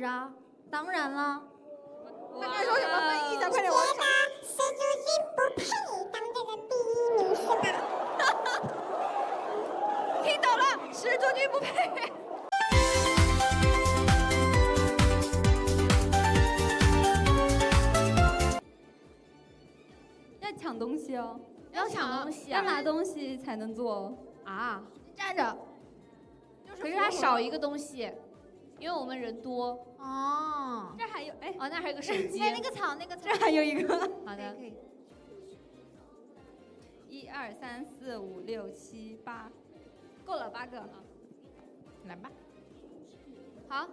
纸啊，当然了。他该说什么翻译一下，快点！我觉得石竹君不配当这个第1名是吗？听懂了，石竹君不配。要抢东西哦，要抢东西要拿东西才能做啊！站着。可是他少一个东西，因为我们人多。哦。这还有哎，哦，那还有个手机。哎，那个草，那个草。这还有一个。好的。可以。1、2、3、4、5、6、7、8，够了8个。来吧。好。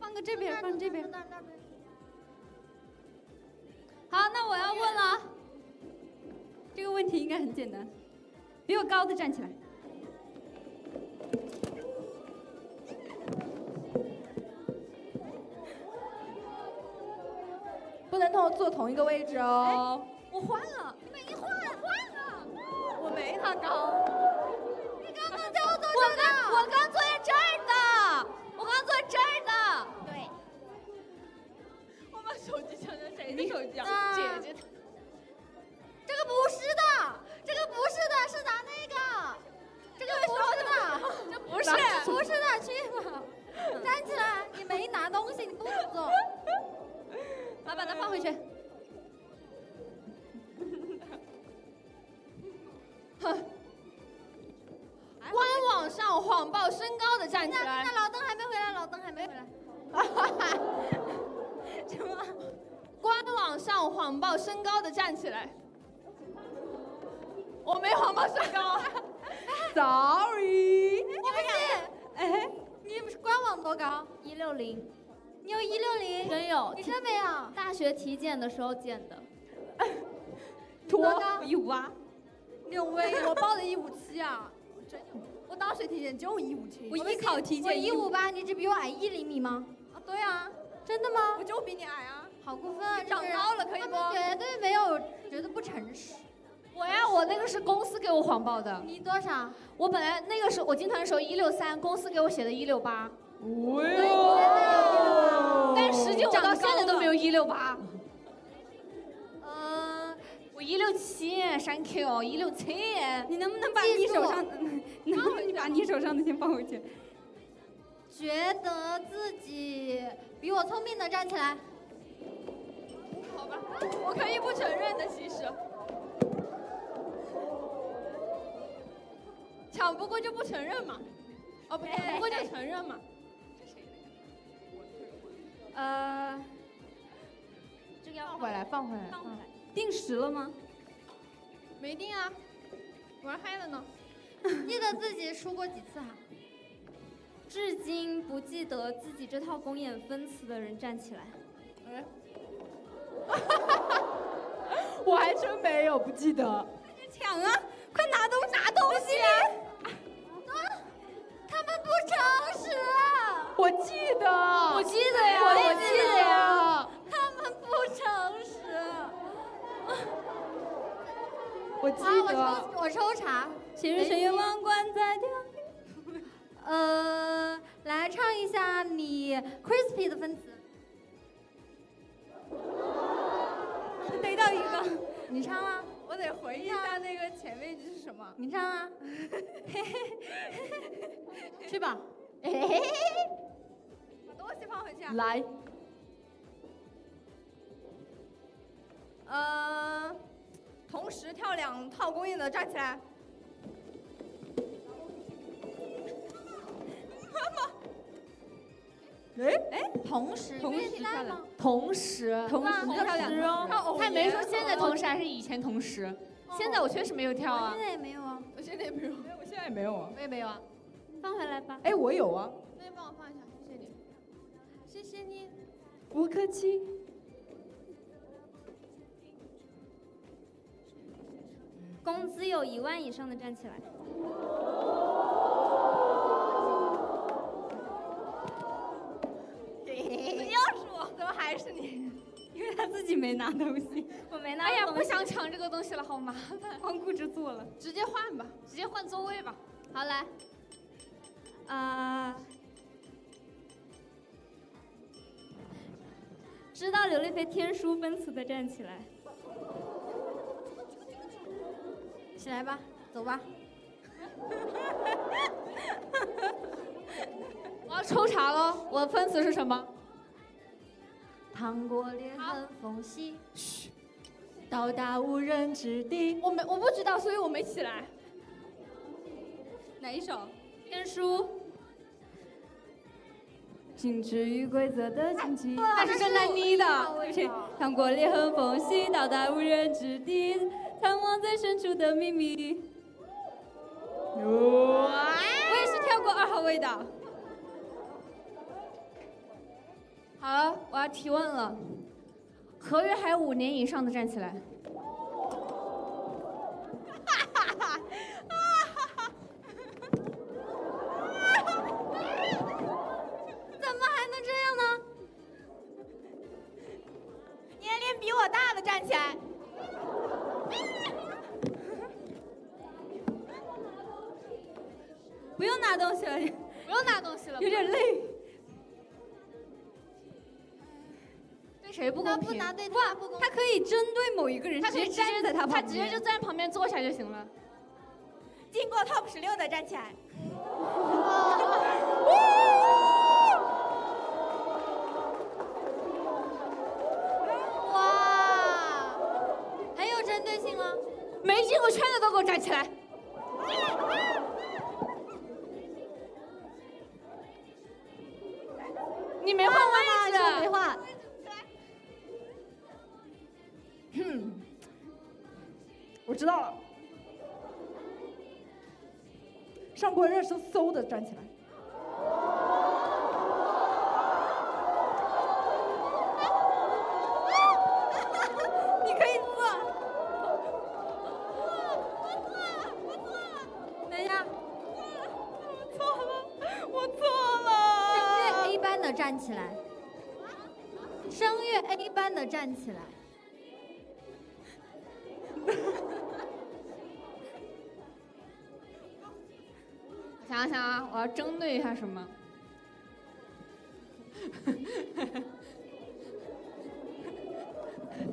放个这边，放这边。那好，那我要问了。这个问题应该很简单，比我高的站起来。不能坐同一个位置哦。我换了，你们一换了。我没他高。你刚刚叫我坐这儿的。我刚坐在这儿的，我刚坐这儿的。对。我把手机抢成谁的手机啊？姐姐的。这个不是的，这个不是的，是拿那个。这个不是的，这不是，不是的，去吧。站起来，你没拿东西，你不能走。来，把它放回去。哼。官网上谎报身高的站起来。那老邓还没回来，老邓还没回来。什么？官网上谎报身高的站起来。我没谎报身高。Sorry。你不是？哎，你不是官网多高？160。你有160？真有。你真没有？大学体检的时候检的。多高？158。刘威，我报的157啊！真有。我大学体检就157。我艺考体检158，你只比我矮1厘米吗？啊，对啊。真的吗？我就比你矮啊。好过分啊！长高了可以不？绝对没有，觉得不诚实。我那个是公司给我谎报的。你多少？我本来那个时候我进团的时候163，公司给我写的168。但实际我到现在都没有168。我167，thank you，167。你能不能把你手上，能不能把你手上的先放回去？觉得自己比我聪明的站起来。好吧，我可以不承认的，其实。抢不过就不承认嘛。哦，不对，抢不过就承认嘛。这个要放回来，放回来。定时了吗？没定啊，玩嗨了呢。记得自己输过几次哈？至今不记得自己这套公演分词的人站起来。哎，我还真没有，不记得。抢啊！快拿东西！他们不诚实。我记得呀，我记得呀。他们不诚实。我记得。我抽查。昔日深渊王冠在跳。来唱一下你 crispy 的分词。逮到一个，你唱啊！我得回忆一下那个前面句是什么。你唱啊！去吧。把东西放回去啊。来。同时跳2套公演的站起来。哎，同时跳吗？同时跳2哦。他没说现在同时还是以前同时。现在我确实没有跳啊。我现在也没有啊。我现在也没有。我现在也没有啊。我也没有啊。放回来吧。哎，我有啊。那你帮我放一下，谢谢你。谢谢你。不客气。工资有1万以上的站起来。又是我，怎么还是你？因为他自己没拿东西，我没拿。哎呀，不想抢这个东西了，好麻烦，光顾着做了。直接换吧，直接换座位吧。好来。知道刘亦菲天书分词的站起来。起来吧，走吧。我要抽查喽，我的分词是什么？趟过裂痕缝隙，到达无人之地。我不知道，所以我没起来。哪一首？天书。禁止与规则的禁忌，那是郑丹妮的。对不起，趟过裂痕缝隙，到达无人之地，探望最深处的秘密。我也是跳过2号位的。好了，我要提问了。合约还有5年以上的站起来。怎么还能这样呢？年龄比我大的站起来。不用拿东西了，不用拿东西了，有点累。对谁不公他不平？拿对他不公平。他可以针对某一个人，他可以直接站在他旁边，他直接就站旁边坐下就行了。进过 top 16的站起来。哇，很有针对性吗？没进过圈的都给我站起来！你没换位置，没换。我知道了。上过热搜的站起来。你可以做。等一下，我错了。声乐 A 班的站起来。声乐 A 班的站起来。想想啊，我要针对一下什么？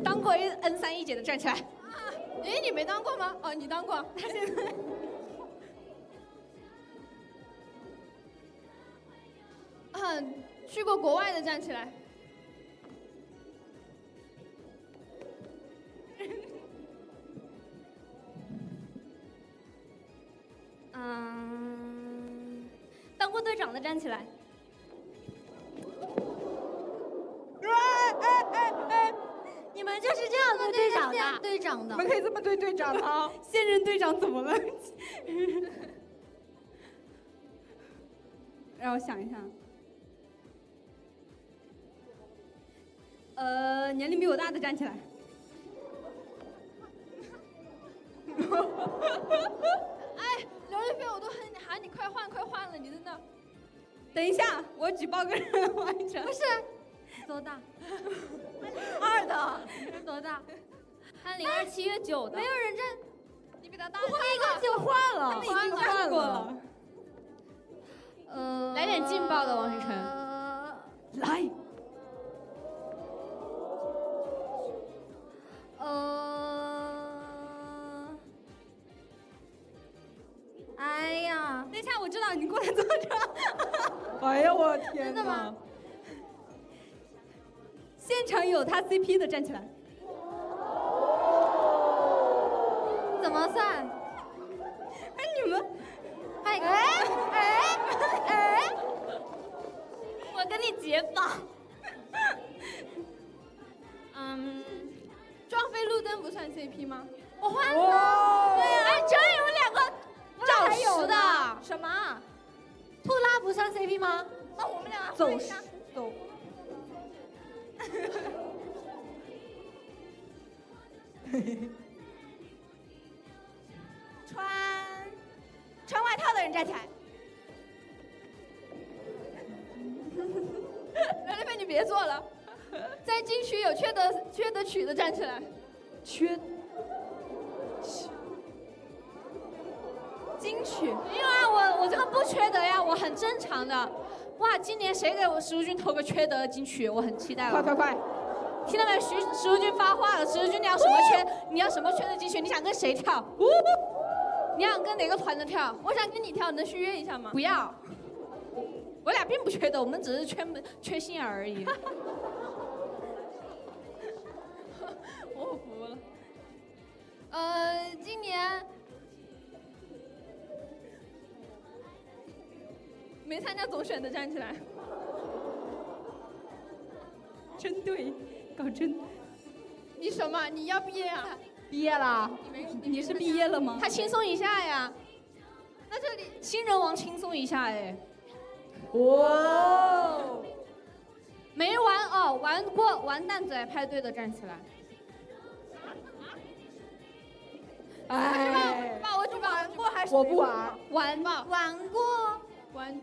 当过N3一姐的站起来。哎，你没当过吗？哦，你当过。他现在。去过国外的站起来。当过队长的站起来。你们就是这样对队长的。队长的。你们可以这么对队长吗？现任队长怎么了？让我想一下。年龄比我大的站起来。哎，刘亦菲，我都喊你快换了，你在那。等一下，我举报个人完成。不是，多大2的。多大？他027月9的。没有人站。你比他大。换一个就换了。他们已经站过了。来点劲爆的，王晨晨。来。哎呀，等一下，我知道你过来坐这。哎呀，我天哪！真的吗？现场有他 CP 的站起来。怎么算？哎，你们，我跟你解法。撞飞路灯不算 CP 吗？我换了。对呀，哎，真有2个赵石的。什么？兔拉不算 CP 吗？那我们俩走换一下。走。穿外套的人站起来。刘亦菲，你别做了。在金曲有缺德曲的站起来。金曲。因为我这个不缺德呀，我很正常的。哇，今年谁给我石如君投个缺德金曲？我很期待了。快！听到没有？石如君发话了，石如君你要什么圈？你要什么圈的进去？你想跟谁跳？你想跟哪个团的跳？我想跟你跳，能续约一下吗？不要，我俩并不缺的，我们只是缺心眼而已。我服了。今年没参加总选的站起来。针对，搞针。你什么？你要毕业啊？毕业了，你是毕业了吗？他轻松一下呀。那这里新人王轻松一下哎。哇，没玩哦，玩过玩蛋仔派对的站起来。哎，爸，我去玩过还是我不玩，玩吧？玩过，玩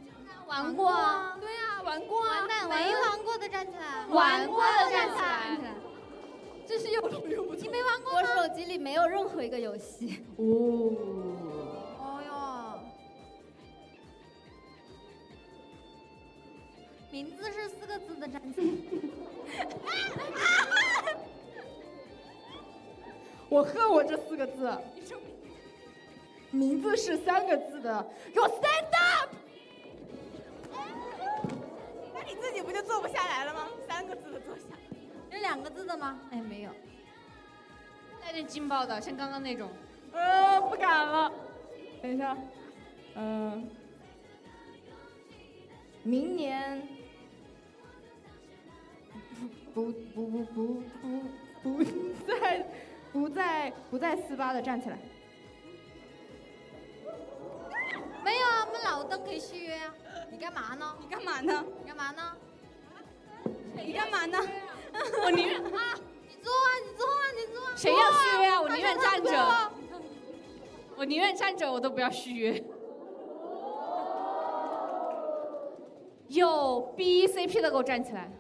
过啊。对啊，玩过啊。没玩过的站起来。玩过的站起来。这是有路用不通。你没玩过我手机里没有任何一个游戏。哦哟，名字是4个字的站起来。我恨我这4个字。名字是3个字的，给我 stand up。那你自己不就坐不下来了吗？3个字的坐下。有2个字的吗？哎，没有。带点劲爆的，像刚刚那种。不敢了。等一下，明年不再48的站起来。没有，我们老邓可以续约啊。你干嘛呢？你干嘛呢？你干嘛呢？你干嘛呢？我宁愿啊！你坐啊！你坐啊！你坐啊！谁要续约啊？我宁愿站着。我宁愿站着，我都不要续约。有 BCP 的给我站起来。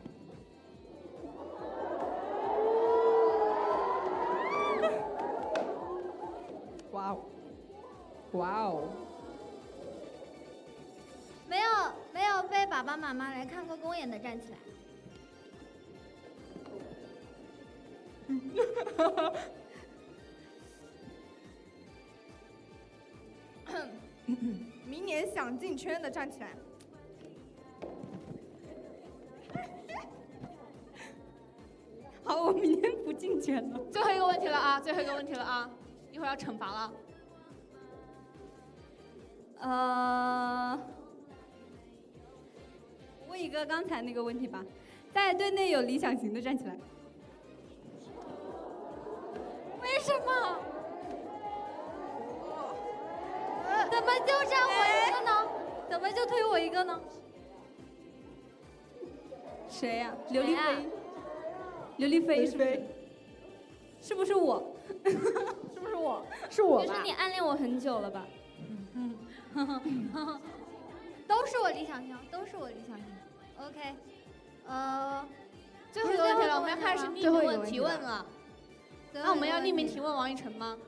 哇哦，哇哦！没有被爸爸妈妈来看过公演的站起来。明年想进圈的站起来。好，我明天不进圈了。最后一个问题了啊！最后一个问题了啊！一会儿要惩罚了。问一个刚才那个问题吧，在队内有理想型的站起来。为什么？怎么就站我一个呢？怎么就推我一个呢？谁呀？刘丽飞。刘丽飞是不是？是不是我？是不是我？是我吧？就是你暗恋我很久了吧？都是我理想型，都是我理想型。OK，最后一个问题了，我们要开始匿名提问了。那我们要匿名提问王一晨吗？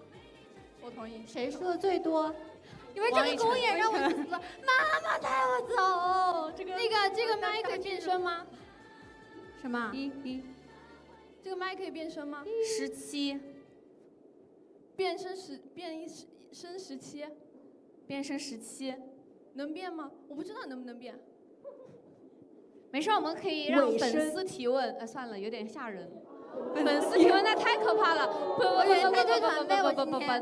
我同意。谁说的最多？因为这个公演让我死了，妈妈带我走。这个麦可以变声吗？什么？这个麦可以变声吗？17。变声17。变声17。能变吗？我不知道能不能变。没事，我们可以让粉丝提问。算了，有点吓人。粉丝提问那太可怕了。不，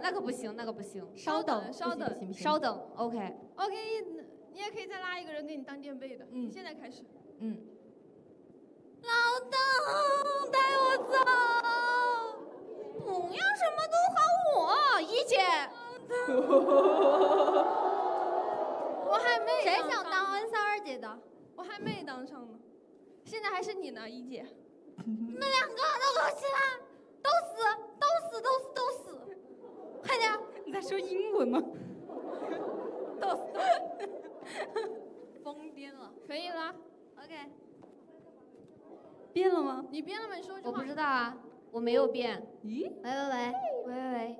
那个不行，那个不行。稍等。OK。你也可以再拉一个人给你当垫背的。现在开始。老邓，带我走！不要什么都喊我，一姐。我还没。谁想当N32姐的？我还没当上呢。现在还是你呢，一姐。你们2个都给我起来！都死！快点！你在说英文吗？都死！疯癫了。可以了。OK。变了吗？你变了吗？你说句话。我不知道啊，我没有变。咦？喂，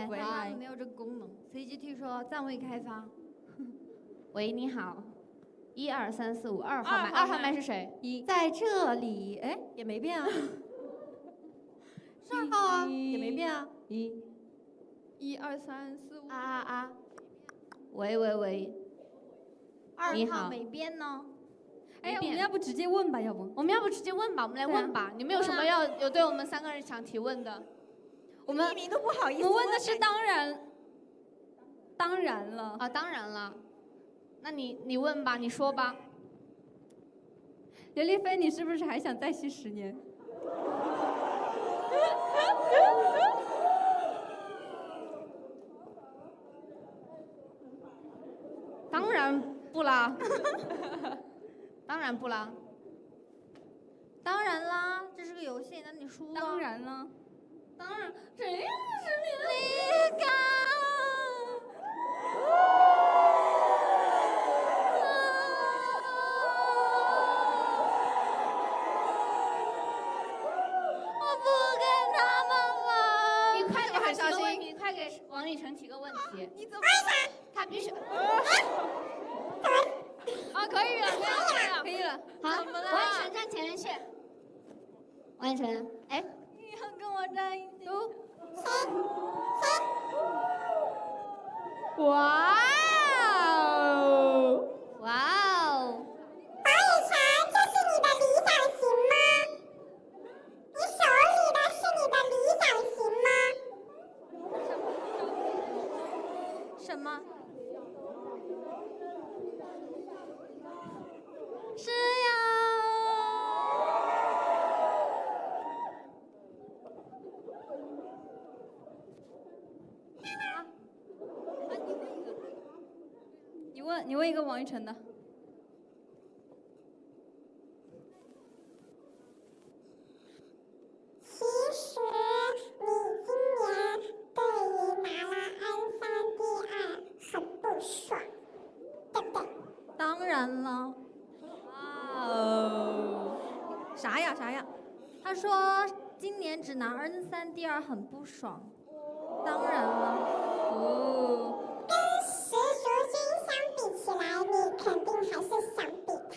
喂，没有这个功能。CGT 说暂未开发。喂，你好。1、2、3、4、5，2号麦，2号麦是谁？在这里，哎，也没变啊。2号啊，也没变啊。1、2、3、4、5。啊！喂， 2号没变呢。哎，我们要不直接问吧？要不我们直接问吧？我们来问吧。你们有什么有对我们3个人想提问的？我们匿名都不好意思。我们问的是当然了啊，当然了。那你问吧，你说吧。刘丽菲，你是不是还想再续10年？当然不啦，当然不啦。当然啦，这是个游戏，那你输了。当然了。当然，谁呀？是你的离开。我不跟他们了。你快给他很伤心提个问题，快给王雨辰提个问题。你怎么？他必须。啊，可以了，可以了。好，王雨辰站前面去。王雨辰，哎，你要跟我在一起。哇哦！哇哦！王雨辰，这是你的理想型吗？你手里的是你的理想型吗？什么？是呀。你问一个王一晨的。其实你今年对于拿了N3第2很不爽，对不对？当然了。哇哦！啥呀？他说今年只拿N3第2很不爽。当然了。哦。跟石竹君相比起来，你肯定还是想比他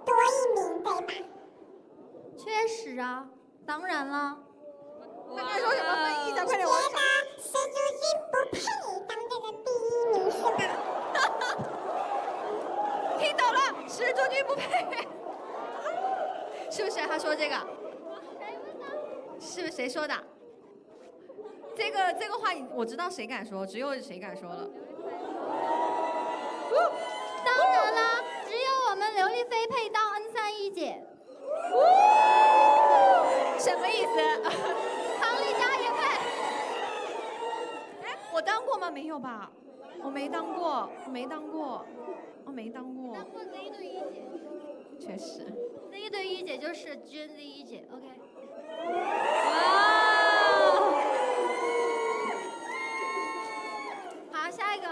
多1名，对吧？确实啊，当然了。他该说什么翻译一下，快点觉往上。得石竹君不配当这个第1名是吧？听懂了，石竹君不配。是不是他说这个？是不是谁说的？这个话我知道谁敢说，只有谁敢说了。当然啦，只有我们刘丽菲配当N3一姐。什么意思？唐丽佳也配。哎，我当过吗？没有吧？我没当过。当过 Z 对一姐。确实。Z 对一姐就是君 Z 一姐 ，OK。好，下一个。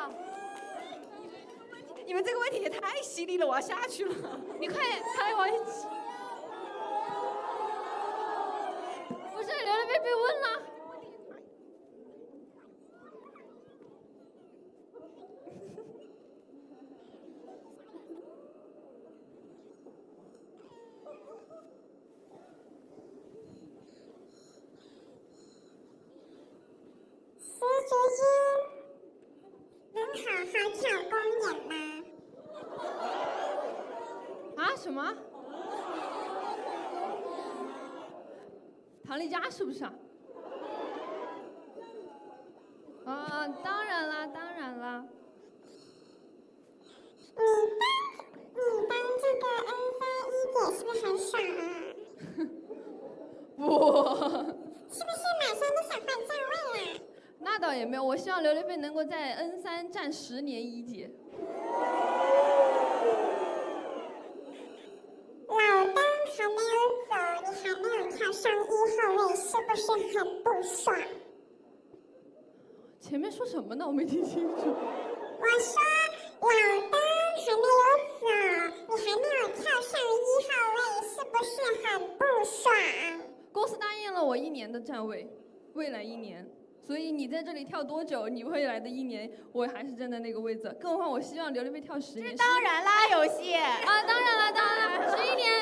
你们这个问题也太犀利了，我要下去了。你快点开玩笑。不是刘丽菲被问了。石竹君，能好好跳公演吗？啊？什么？唐丽佳是不是啊？啊，当然啦，当然啦。你当这个N3一姐是不是很爽啊？不，是不是马上都想换站位了？那倒也没有，我希望刘丽菲能够在N3站10年一姐。老大还没有走，你还没有跳上1号位，是不是很不爽？前面说什么呢？我没听清楚。我说老大还没有走，你还没有跳上1号位，是不是很不爽？公司答应了我1年的站位，未来1年，所以你在这里跳多久，你未来的1年我还是站在那个位置。更何况我希望刘丽菲跳10年。当然啦，游戏啊，当然了，当然了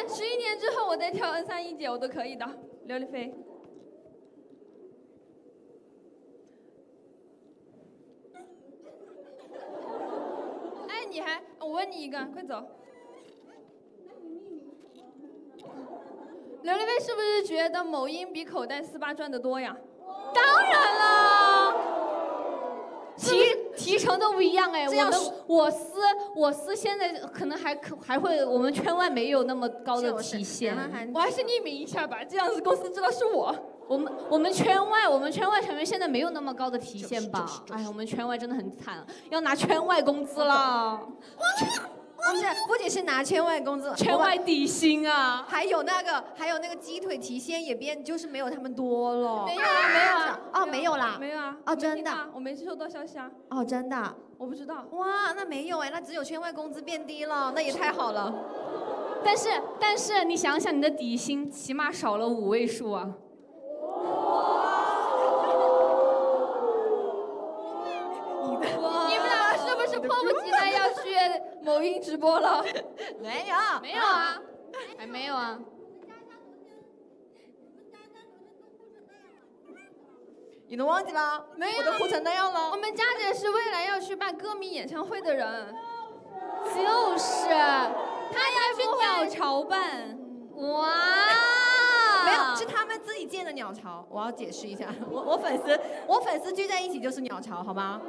，11年之后我再跳N3一姐我都可以的，刘丽菲。哎，我问你一个，快走。刘丽菲是不是觉得某音比口袋48赚的多呀？当然了，提成都不一样哎。我司现在可能还会，我们圈外没有那么高的体现。我还是匿名一下吧，这样子公司知道是我。我们圈外成员现在没有那么高的体现吧？哎，我们圈外真的很惨，要拿圈外工资了。不仅是拿圈外工资，圈外底薪啊，还有那个鸡腿提现也就是没有他们多了。没有啊，哦，没有啦，没有啊，哦，真的，我没收到消息啊。哦，真的，我不知道。哇，那没有哎，那只有圈外工资变低了，那也太好了。但是你想想，你的底薪起码少了5位数啊。你们两个是不是迫不及待要去某音直播了？没有啊，还没有啊。你都忘记了？没有，我都哭成那样了。我们佳姐是未来要去办歌迷演唱会的人，就是她要去鸟巢办。哇！没有，是他们自己建的鸟巢。我要解释一下，我粉丝聚在一起就是鸟巢，好吗？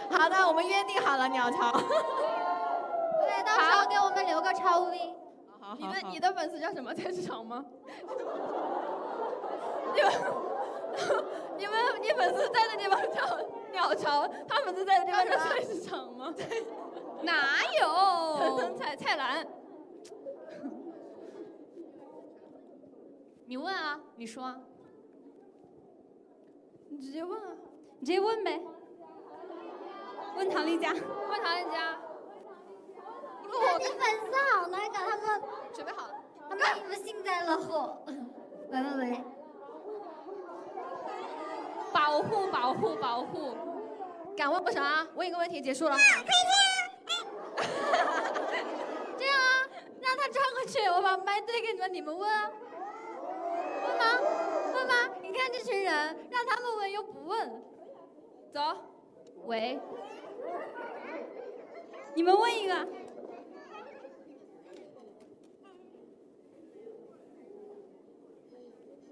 好的，我们约定好了鸟巢。对，到时候给我们留个超 V。好。你的粉丝叫什么？菜市场吗？你粉丝在的地方叫鸟巢，他粉丝在的地方叫菜市场吗？哪有？菜篮。你问啊，你说啊，你直接问啊，你直接问呗。问唐丽佳，问唐丽佳。你粉丝好那个，他们准备好了，他们不幸灾乐祸。喂。保护。敢问啥？问一个问题结束了。这样啊，让他转过去，我把麦对给你们问啊。问吗？你看这群人，让他们问又不问。走，喂，你们问一个。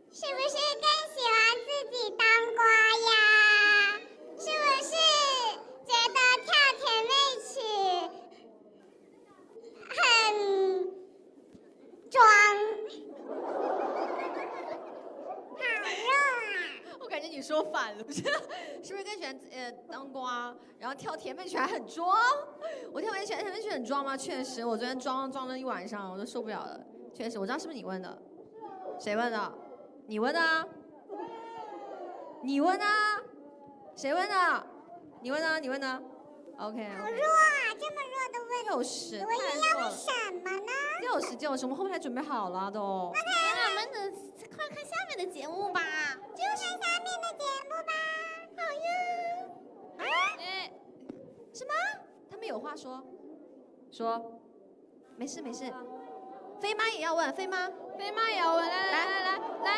是不是更喜欢自己当瓜呀？是不是觉得跳甜妹曲很装？好热啊！我感觉你说反了，是不是更喜欢当瓜，然后跳甜妹曲还很装？我跳甜妹曲很装吗？确实，我昨天装了一晚上，我都受不了了。确实，我知道是不是你问的？谁问的？你问的啊？你问的啊？谁问的？你问的？你问的 ？OK。好热啊！这么热的问题，就是我也要问什么呢？就是，我们后面还准备好了都。那我们快看下面的节目吧。就看下面的节目吧。好呀。哎，什么？他们有话说。说。没事。飞妈也要问，飞妈也要问，来，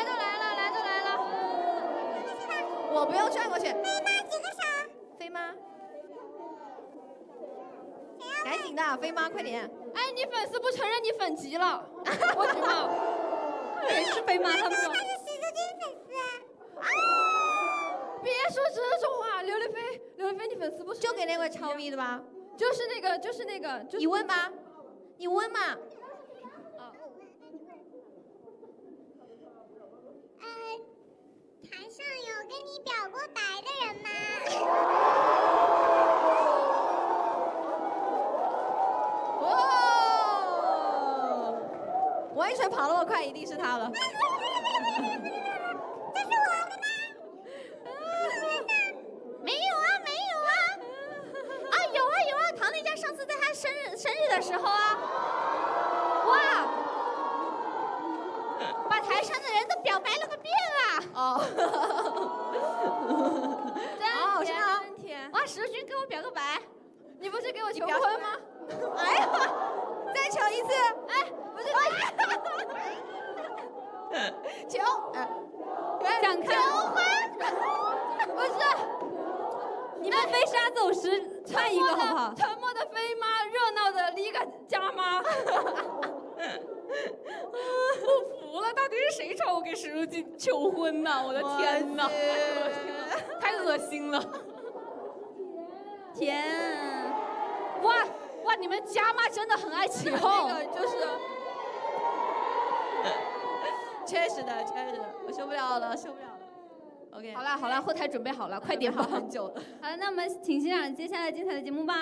都来了。我不用转过去。飞妈举个手。飞妈。赶紧的，飞妈快点！哎，你粉丝不承认你粉级了，我举报。谁是飞妈？他们说。他是石柱君粉丝。别说这种话，刘丽菲，你粉丝不就给那位超 V 的吧？就是那个。你问吧，你问嘛。台上有跟你表过白的人吗？我一拳跑那么快，一定是他了。这是我的吗？没有啊。啊，有啊！唐丽佳上次在她生日的时候啊，哇，把台上的人都表白了个遍啊。哦。哦，是吗？真甜。哇，石军给我表个白，你不是给我求婚吗？哎呀，再求一次。哎，不是，求，想看求婚，不是。你们飞沙走石唱一个好不好？沉默的飞妈，热闹的离个家妈。不服了，到底是谁朝我给石如金求婚呢？我的天哪，太恶心了！天，哇，你们家妈真的很爱起哄。那个就是，确实的，我受不了了。OK， 好啦，后台准备好了，快点吧。很久了。好了，那我们请欣赏接下来精彩的节目吧。